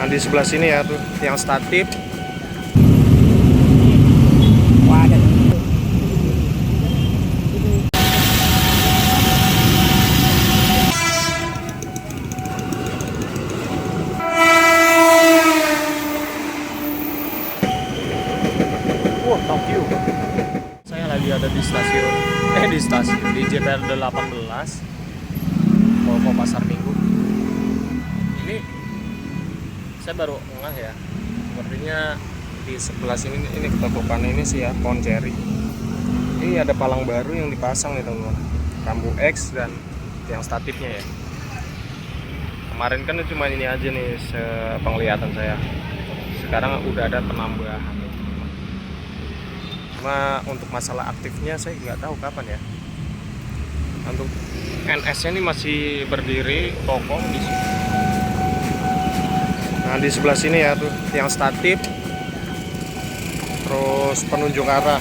Nah, di sebelah sini ya tuh yang statif. Wah, Tokyo. Saya lagi ada di stasiun di JPR 18 mau ke Pasar Minggu. Ini saya baru ngeh ya, sepertinya di sebelah sini ini ketutupan ini sih ya, pohon ceri. Ini ada palang baru yang dipasang nih teman-teman, rambu X dan yang statifnya ya. Kemarin kan cuma ini aja nih sepenglihatan saya, sekarang udah ada penambahan. Cuma untuk masalah aktifnya saya nggak tahu kapan ya. Untuk NS-nya ini masih berdiri kokoh di sini. Nah, di sebelah sini ya tuh yang statif, terus penunjuk arah,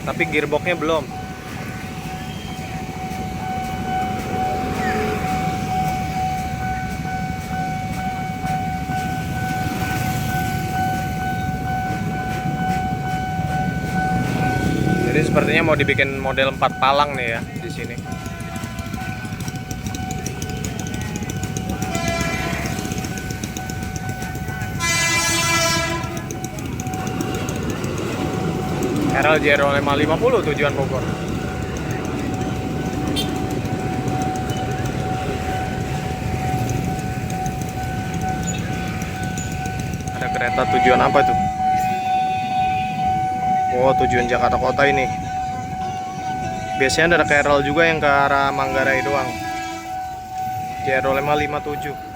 tapi gearboxnya belum. Jadi sepertinya mau dibikin model 4 palang nih ya di sini. RLJ 550 tujuan Bogor. Ada kereta tujuan apa tuh? Oh, tujuan Jakarta Kota ini. Biasanya ada KRL juga yang ke arah Manggarai doang. JR 557.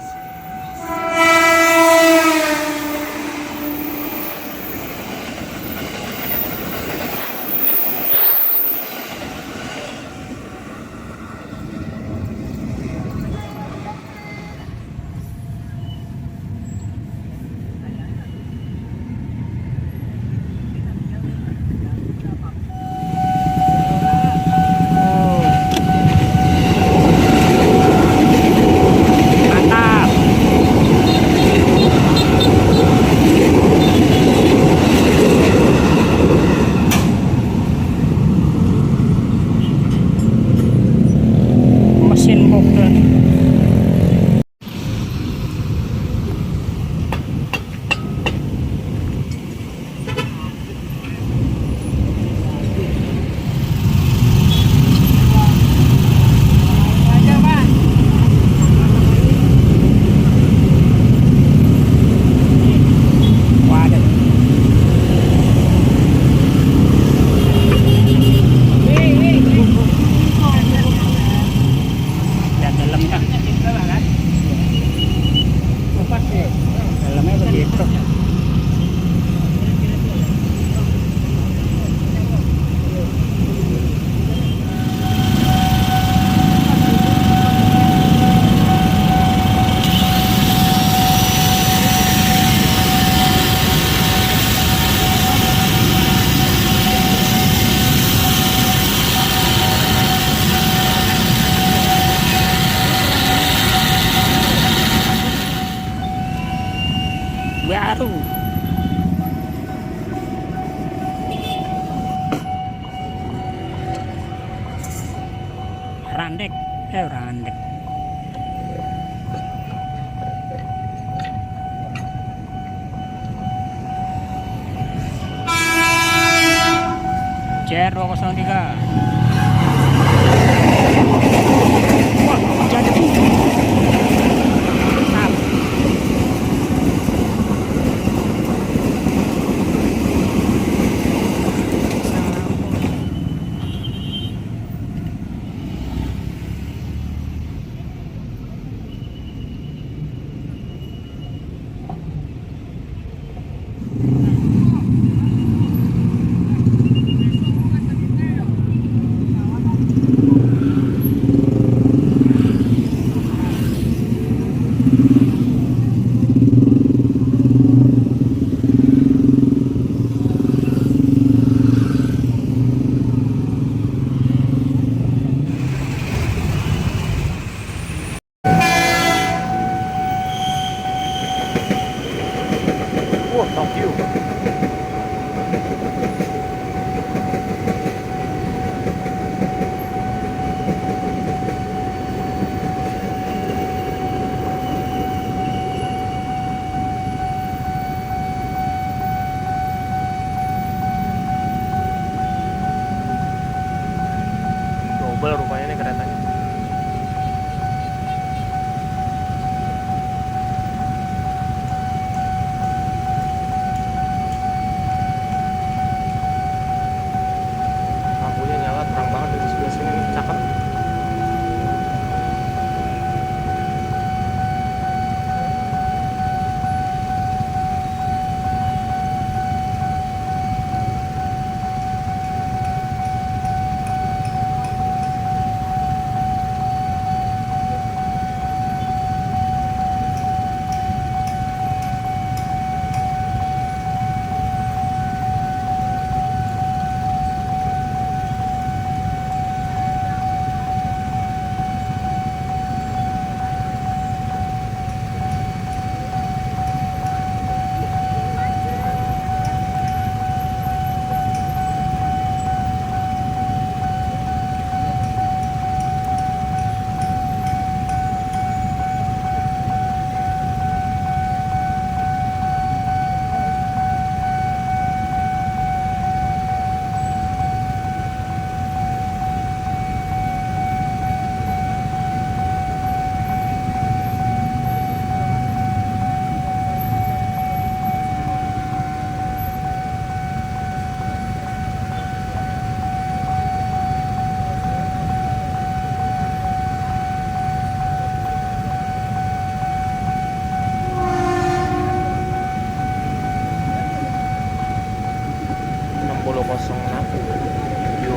Mesin mobil. Dalamnya begitu. Baru Randek, Randek. JR 203. Wah, jadi Tokyo. Double rupanya nih keretanya. Lampunya nyala terang banget di sebelah sini nih, cakep.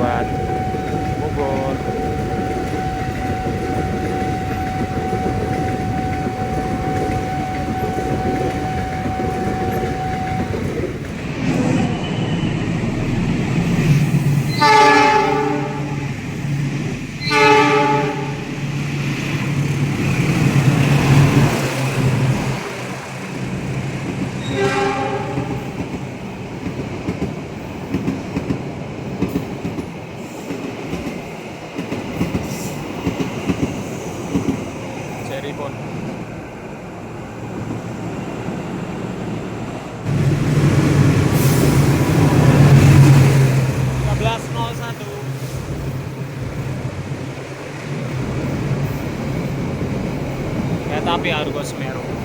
Buat Bogor. Cirebon. Kereta api Argo Semeru.